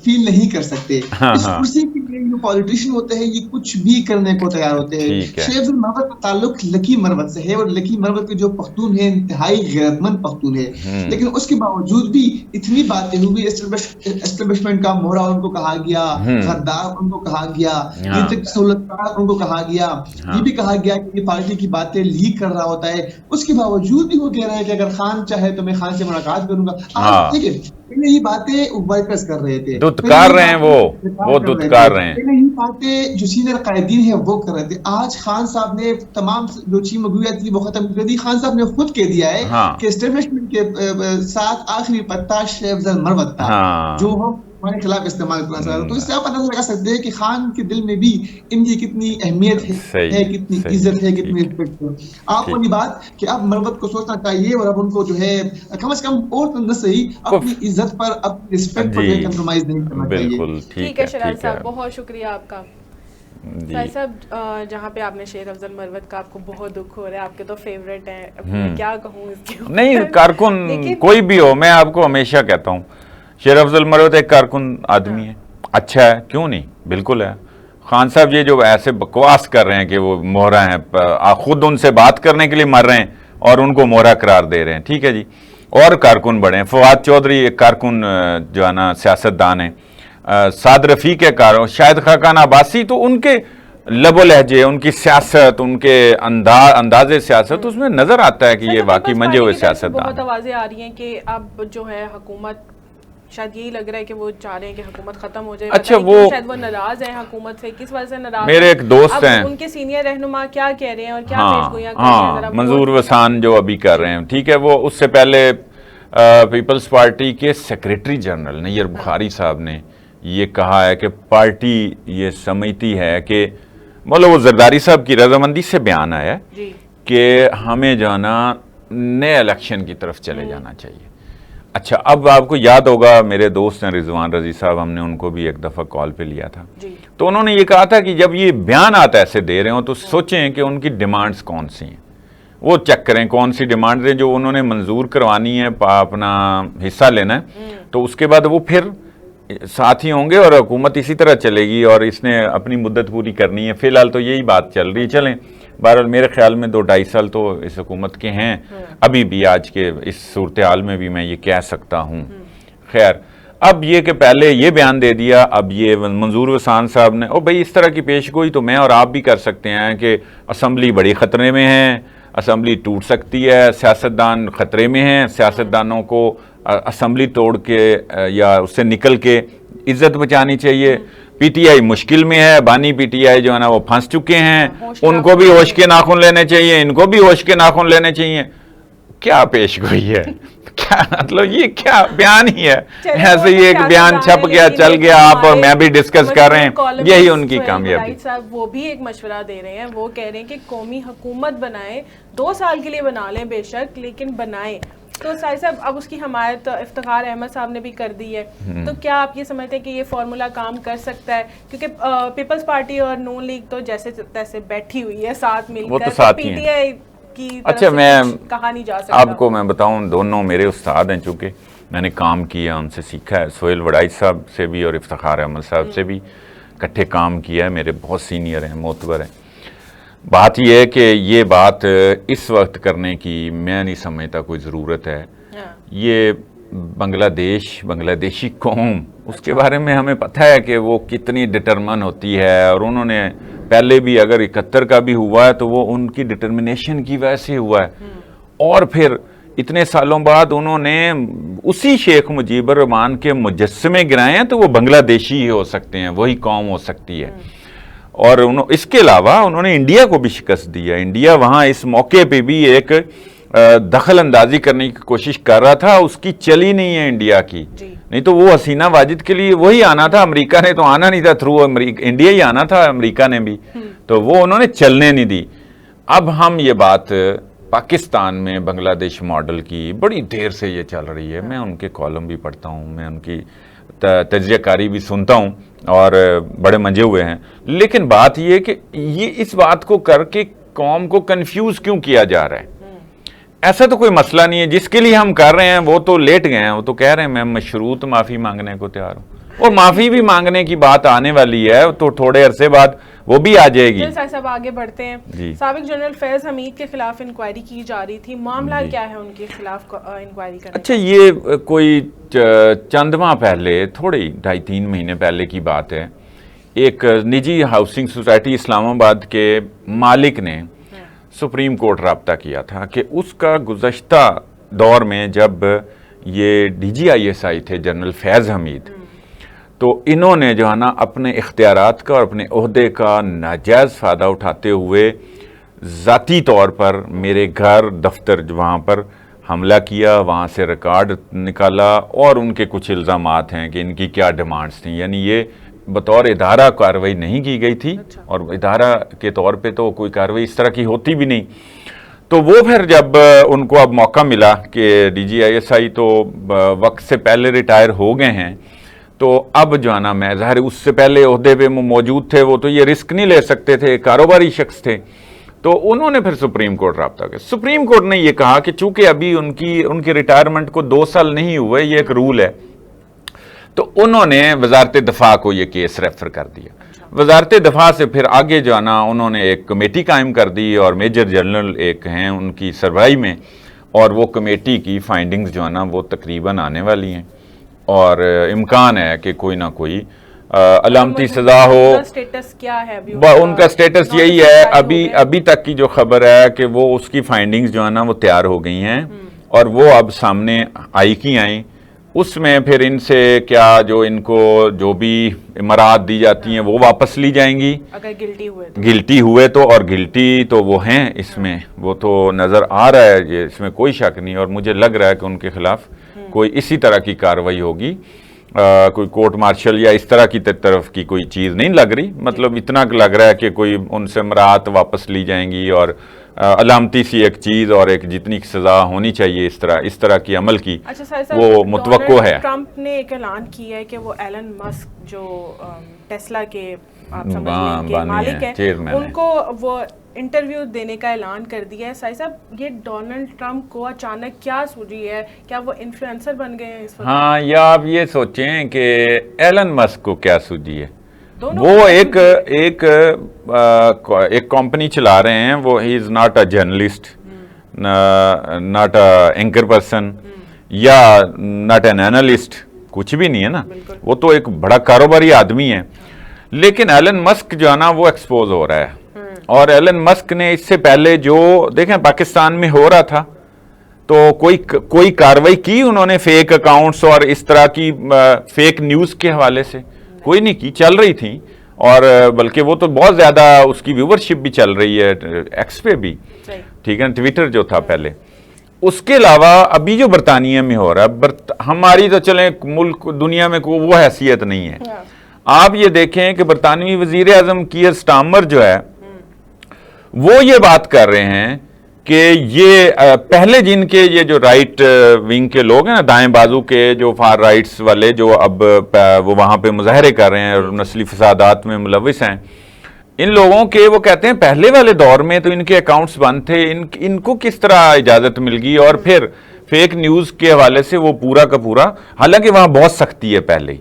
फील नहीं कर सकते। हाँ, इस हाँ। कुर्सी के लिए जो पॉलिटिशियन होते हैं ये कुछ भी करने को तैयार होते हैं। शेर अफजल मरवत का ताल्लुक लकी मरवत से है और लकी मरवत के जो पख्तून है इंतहाई गैरतमंद पख्तून है, लेकिन उसके बावजूद भी इतनी बातें हुई, एस्टेब्लिशमेंट का मोहरा उनको कहा गया, गद्दार उनको कहा गया, सहूलतकार उनको कहा गया, ये भी कहा गया कि ये पार्टी की बातें लीक कर रहा होता है। उसके बावजूद भी वो कह रहा है कि अगर खान चाहे तो मैं खान से मुलाकात करूंगा। आज ठीक है, पहले ये बातें वर्कर्स कर रहे थे, दुत्कार रहे हैं, वो दुत्कार रहे हैं, पहले ये बातें जो सीनियर कायदीन है वो कर रहे थे। आज खान साहब ने तमाम जो चीज मगुया थी वो खत्म कर दी। खान साहब ने खुद कह दिया है कि एस्टेब्लिशमेंट के साथ आखिरी पत्ता शेर अफजल मरवत था, जो हम हमारे खिलाफ इस्तेमाल करना चाह रहे हैं। तो इससे आप पता लगा सकते हैं कि खान के दिल में भी इनकी कितनी अहमियत है, कितनी इज्जत है, कितनी रिस्पेक्ट है। आपको ये बात कि अब मरवत को सोचना चाहिए और अब उनको जो है कम से कम और तो न सही अपनी इज्जत पर, अपनी रिस्पेक्ट पर कंप्रोमाइज नहीं करना चाहिए। बिल्कुल ठीक है शरार साहब, बहुत शुक्रिया आपका। साहब, जहाँ पे आपने शेर अफजल मरवत का आपको बहुत दुख हो रहा है, आपके तो फेवरेट हैं, क्या कहूँ इसके नहीं, कारकुन कोई भी हो, मैं आपको हमेशा कहता हूँ शेर अफजल मरवत एक कारकुन आदमी है, अच्छा है, क्यों नहीं, बिल्कुल है। खान साहब ये जो ऐसे बकवास कर रहे हैं कि वो मोहरा हैं, खुद उनसे बात करने के लिए मर रहे हैं और उनको मोहरा करार दे रहे हैं, ठीक है जी। और कारकुन बड़े हैं, फवाद चौधरी एक कारकुन जो है ना सियासतदान है, साद रफीक के कार, शायद खाकान अब्बासी, तो उनके लबो लहजे, उनकी सियासत, उनके अंदाजे सियासत, उसमें नजर आता है कि ये वाकई मंजे हुए सियासतदान। बहुत आवाजें आ रही हैं कि अब जो है हुकूमत, शायद यही लग रहा है कि वो चाह रहे हैं कि हुकूमत खत्म हो जाए। अच्छा, वो शायद वो नाराज हैं हुकूमत से, किस वजह से नाराज? मेरे एक दोस्त हैं, उनके सीनियर रहनुमा क्या कह रहे हैं और क्या पेशगोइयां कर रहे हैं? मंजूर वसान जो अभी कर रहे हैं, ठीक है, वो उससे पहले पीपल्स पार्टी के सेक्रेटरी जनरल नैयर बुखारी साहब ने ये कहा है कि पार्टी ये समझती है कि, मतलब वो जरदारी साहब की रजामंदी से बयान आया है कि हमें जो है ना नए इलेक्शन की तरफ चले जाना चाहिए। अच्छा, अब आपको याद होगा मेरे दोस्त हैं रिजवान रजी साहब, हमने उनको भी एक दफ़ा कॉल पे लिया था, तो उन्होंने ये कहा था कि जब ये बयान आता ऐसे दे रहे हो तो सोचें कि उनकी डिमांड्स कौन सी हैं, वो चेक करें कौन सी डिमांड है जो उन्होंने मंजूर करवानी है, अपना हिस्सा लेना है, तो उसके बाद वो फिर साथ ही होंगे और हुकूमत इसी तरह चलेगी और इसने अपनी मुद्दत पूरी करनी है। फिलहाल तो यही बात चल रही है। चलें, बहरहाल मेरे ख्याल में 2-2.5 साल तो इस हुकूमत के हैं अभी भी, आज के इस सूरत हाल में भी मैं ये कह सकता हूँ। खैर, अब ये कि पहले ये बयान दे दिया, अब ये मंजूर वसान साहब ने, ओ भाई इस तरह की पेशगोई तो मैं और आप भी कर सकते हैं कि असम्बली बड़ी ख़तरे में है, असम्बली टूट सकती है, सियासतदान ख़तरे में हैं, सियासतदानों को असम्बली तोड़ के या उससे निकल के इज्जत बचानी चाहिए। पीटीआई मुश्किल में है, बानी पीटीआई जो है ना वो फंस चुके हैं, उनको भी होश के नाखून लेने चाहिए, इनको भी होश के नाखून लेने चाहिए। क्या पेशगोई है, क्या मतलब, ये क्या बयान ही है, ऐसे ही एक बयान छप गया, चल गया, आप और मैं भी डिस्कस कर रहे हैं, यही उनकी कामयाबी। साहब वो भी एक मशवरा दे रहे हैं, वो कह रहे हैं कि कौमी हुकूमत बनाए, 2 साल के लिए बना लें बेशक, लेकिन बनाए। तो साहिब साहब, अब उसकी हमायत इफ्तिखार अहमद साहब ने भी कर दी है, तो क्या आप ये समझते हैं कि ये फार्मूला काम कर सकता है? क्योंकि पीपल्स पार्टी और नून लीग तो जैसे तैसे बैठी हुई है साथ मिलकर, तो पीटीआई की तरफ अच्छा, से मैं कहा नहीं जा सकता। आपको मैं बताऊं, दोनों मेरे उस्ताद हैं, चूँकि मैंने काम किया, उनसे सीखा है, सोहेल वड़ाई साहब से भी और इफ्तिखार अहमद साहब से भी इकट्ठे काम किया है, मेरे बहुत सीनियर हैं, मोतबर हैं। बात यह है कि ये बात इस वक्त करने की मैं नहीं समझता कोई ज़रूरत है। ये बांग्लादेशी कौम, उसके बारे में हमें पता है कि वो कितनी डिटरमन होती है, और उन्होंने पहले भी अगर 71 का भी हुआ है तो वो उनकी डिटर्मिनेशन की वजह से हुआ है। और फिर इतने सालों बाद उन्होंने उसी शेख मुजीबुर रहमान के मुजस्समे गिराए हैं, तो वो बांग्लादेशी ही हो सकते हैं, वही कौम हो सकती है। और इसके अलावा उन्होंने इंडिया को भी शिकस्त दी है। इंडिया वहाँ इस मौके पे भी एक दखल अंदाजी करने की कोशिश कर रहा था, उसकी चली नहीं है इंडिया की। नहीं तो वो हसीना वाजिद के लिए वही आना था, अमेरिका ने तो आना नहीं था, थ्रू इंडिया ही आना था, अमेरिका ने भी, तो वो उन्होंने चलने नहीं दी। अब हम ये बात पाकिस्तान में बांग्लादेश मॉडल की बड़ी देर से ये चल रही है। मैं उनके कॉलम भी पढ़ता हूँ, मैं उनकी तजज़ियाकारी भी सुनता हूँ और बड़े मजे हुए हैं। लेकिन बात ये कि ये इस बात को करके कौम को कंफ्यूज क्यों किया जा रहा है? ऐसा तो कोई मसला नहीं है, जिसके लिए हम कर रहे हैं वो तो लेट गए हैं, वो तो कह रहे हैं मैं मशरूत माफ़ी मांगने को तैयार हूँ, और माफ़ी भी मांगने की बात आने वाली है, तो थोड़े अरसे बाद वो भी आ जाएगी। सब आगे बढ़ते हैं। साबिक जनरल फैज हमीद के खिलाफ इंक्वायरी की जा रही थी, मामला क्या है उनके खिलाफ इंक्वायरी करने? अच्छा, ये कोई चंद माह पहले, थोड़े 2.5-3 महीने पहले की बात है, एक निजी हाउसिंग सोसाइटी इस्लामाबाद के मालिक ने सुप्रीम कोर्ट राब्ता किया था कि उसका गुज़श्ता दौर में जब ये DGISI थे जनरल फैज़ हमीद, तो इन्होंने जो है ना अपने इख्तियारात का और अपने ओहदे का नाजायज़ फ़ायदा उठाते हुए ज़ाती तौर पर मेरे घर दफ्तर वहाँ पर हमला किया, वहाँ से रिकॉर्ड निकाला, और उनके कुछ इल्ज़ामात हैं कि इनकी क्या डिमांड्स थी। यानी ये बतौर इदारा कार्रवाई नहीं की गई थी, और इदारा के तौर पे तो कोई कार्रवाई इस तरह की होती भी नहीं। तो वो फिर जब उनको अब मौका मिला कि DGISI तो वक्त से पहले रिटायर हो गए हैं, तो अब जो है ना, मैं ज़ाहिर उससे पहले ओहदे पे मौजूद थे, वो तो ये रिस्क नहीं ले सकते थे, कारोबारी शख्स थे, तो उन्होंने फिर सुप्रीम कोर्ट राब्ता किया। सुप्रीम कोर्ट ने ये कहा कि चूंकि अभी उनकी रिटायरमेंट को 2 साल नहीं हुए, ये एक रूल है, तो उन्होंने वजारत दफा को ये केस रेफर कर दिया। वजारत दफा से फिर आगे जो है ना, उन्होंने एक कमेटी कायम कर दी, और मेजर जनरल एक हैं उनकी सरबराही में, और वो कमेटी की फाइंडिंग्स जो है ना वो तकरीबन आने वाली हैं, और इम्कान है कि कोई ना कोई अलामती सजा हो। स्टेटस क्या है अभी? उनका स्टेटस यही है, अभी तक की जो खबर है कि वो उसकी फाइंडिंग्स जो है ना वो तैयार हो गई हैं, और वो अब सामने आई, उसमें फिर इनसे क्या जो इनको जो भी इमारत दी जाती हैं वो वापस ली जाएंगी अगर गिल्टी हुए तो, और गिल्टी तो वो हैं, इसमें वो तो नज़र आ रहा है, ये इसमें कोई शक नहीं। और मुझे लग रहा है कि उनके खिलाफ कोई इसी तरह की कार्रवाई होगी, कोई कोर्ट मार्शल या इस तरह की तरफ की कोई चीज़ नहीं लग रही। मतलब इतना लग रहा है कि कोई उनसे इमारत वापस ली जाएंगी, और अलामती सी एक चीज़, और एक जितनी सज़ा होनी चाहिए इस तरह की अमल की। अच्छा, वो मुतवक्को है। ट्रंप ने एक ऐलान किया है कि वो एलन मस्क जो टेस्ला के आप समझ लें कि मालिक हैं, उनको वो इंटरव्यू देने का ऐलान कर दिया है। साई साहब, ये डोनाल्ड ट्रंप को अचानक क्या सूझी है? क्या वो इन्फ्लुएंसर बन गए हैं इस वक्त? हाँ, या आप ये सोचें कि एलन मस्क को क्या सूझी है? वो एक कंपनी चला रहे हैं, वो he is not a journalist, not a anchor person, या नॉट एन एनालिस्ट, कुछ भी नहीं है ना, वो तो एक बड़ा कारोबारी आदमी है। लेकिन एलन मस्क जो है ना वो एक्सपोज हो रहा है, और एलन मस्क ने इससे पहले जो देखें पाकिस्तान में हो रहा था, तो कोई कार्रवाई की उन्होंने फेक अकाउंट्स और इस तरह की फेक न्यूज के हवाले से? कोई नहीं की, चल रही थी, और बल्कि वो तो बहुत ज्यादा उसकी व्यूवरशिप भी चल रही है एक्स पे भी, ठीक है, ट्विटर जो था पहले। उसके अलावा अभी जो बरतानिया में हो रहा है, हमारी तो चले मुल्क दुनिया में कोई वो हैसियत नहीं है। आप ये देखें कि बरतानवी वजीर आजम कीयर स्टार्मर जो है वो ये बात कर रहे हैं कि ये पहले जिनके ये जो राइट विंग के लोग हैं ना, दाएं बाजू के जो फार राइट्स वाले, जो अब वो वहां पे मुजाहरे कर रहे हैं और नस्ली फसादात में मुलविस हैं, इन लोगों के वो कहते हैं पहले वाले दौर में तो इनके अकाउंट्स बंद थे, इनको किस तरह इजाजत मिल गई? और फिर फेक न्यूज के हवाले से वो पूरा का पूरा, हालांकि वहां बहुत सख्ती है पहले ही,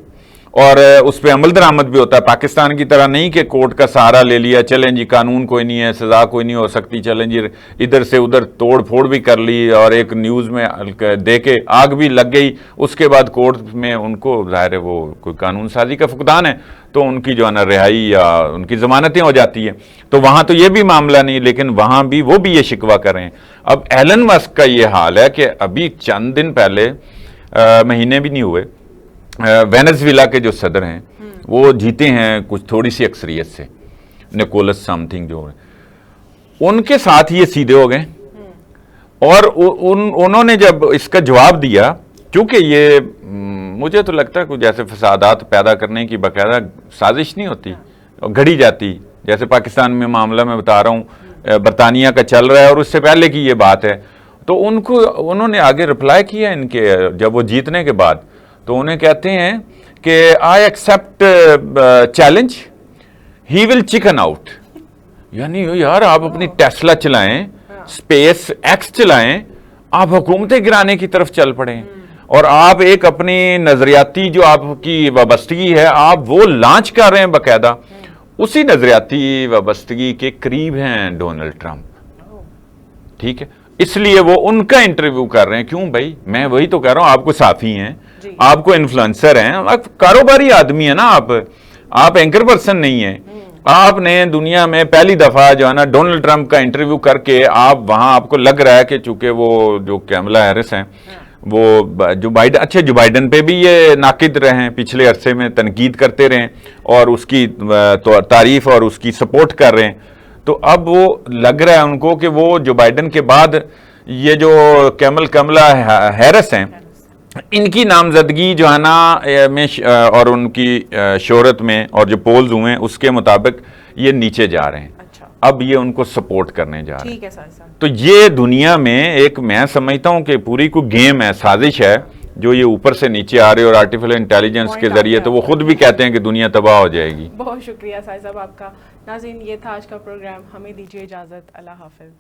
और उस पर अमल दरामद भी होता है। पाकिस्तान की तरह नहीं कि कोर्ट का सहारा ले लिया, चलें जी कानून कोई नहीं है, सजा कोई नहीं हो सकती, चलें जी इधर से उधर तोड़ फोड़ भी कर ली और एक न्यूज़ में दे के आग भी लग गई, उसके बाद कोर्ट में उनको जाहिर है वो कोई कानून साजी का फुकदान है तो उनकी जो है ना रिहाई या उनकी जमानतें हो जाती है। तो वहाँ तो ये भी मामला नहीं, लेकिन वहाँ भी वो भी ये शिकवा कर रहे हैं। अब एलन मस्क का ये हाल है कि अभी चंद दिन पहले, महीने भी नहीं हुए, वेनेजुएला के जो सदर हैं वो जीते हैं कुछ थोड़ी सी अक्सरियत से, निकोलस समथिंग जो है, उनके साथ ये सीधे हो गए। और उन्होंने जब इसका जवाब दिया, क्योंकि ये मुझे तो लगता है कुछ जैसे फसादात पैदा करने की बाकायदा साजिश नहीं होती और घड़ी जाती, जैसे पाकिस्तान में मामला मैं बता रहा हूँ बरतानिया का चल रहा है और उससे पहले की ये बात है। तो उन्होंने आगे रिप्लाई किया इनके, जब वो जीतने के बाद, तो उन्हें कहते हैं कि I accept challenge, he will chicken out. यानी यार आप अपनी टेस्ला चलाएं, स्पेस एक्स चलाएं, आप हुकूमतें गिराने की तरफ चल पड़े और आप एक अपनी नजरियाती जो आपकी वाबस्तगी है आप वो लॉन्च कर रहे हैं बाकायदा। उसी नजरियाती वाबस्तगी के करीब हैं डोनाल्ड ट्रंप, ठीक है, इसलिए वो उनका इंटरव्यू कर रहे हैं। क्यों भाई, मैं वही तो कह रहा हूं, आपको साफी हैं, आपको इन्फ्लुएंसर हैं, आप कारोबारी आदमी है ना, आप एंकर पर्सन नहीं है। आपने दुनिया में पहली दफा जो है ना डोनाल्ड ट्रंप का इंटरव्यू करके आप वहां, आपको लग रहा है कि चूंकि वो जो कैमला हैरिस हैं वो जो बाइडन, अच्छे जो बाइडन पे भी ये नाकिद रहे हैं, पिछले अरसे में तनकीद करते रहे और उसकी तारीफ और उसकी सपोर्ट कर रहे हैं, तो अब वो लग रहा है उनको कि वो जो बाइडन के बाद ये जो कैमला हैरिस हैं इनकी नामजदगी जो है ना में और उनकी शोहरत में और जो पोल्स हुए हैं उसके मुताबिक ये नीचे जा रहे हैं। अच्छा। अब ये उनको सपोर्ट करने जा रहे हैं। ठीक है सर। तो ये दुनिया में एक, मैं समझता हूं कि पूरी कोई गेम है, साजिश है जो ये ऊपर से नीचे आ रही है और आर्टिफिशियल इंटेलिजेंस के जरिए, तो वो खुद भी कहते हैं कि दुनिया तबाह हो जाएगी। बहुत शुक्रिया साहिब साहब आपका। नाज़रीन, ये था आज का प्रोग्राम, हमें दीजिए इजाजत, अल्लाह हाफिज।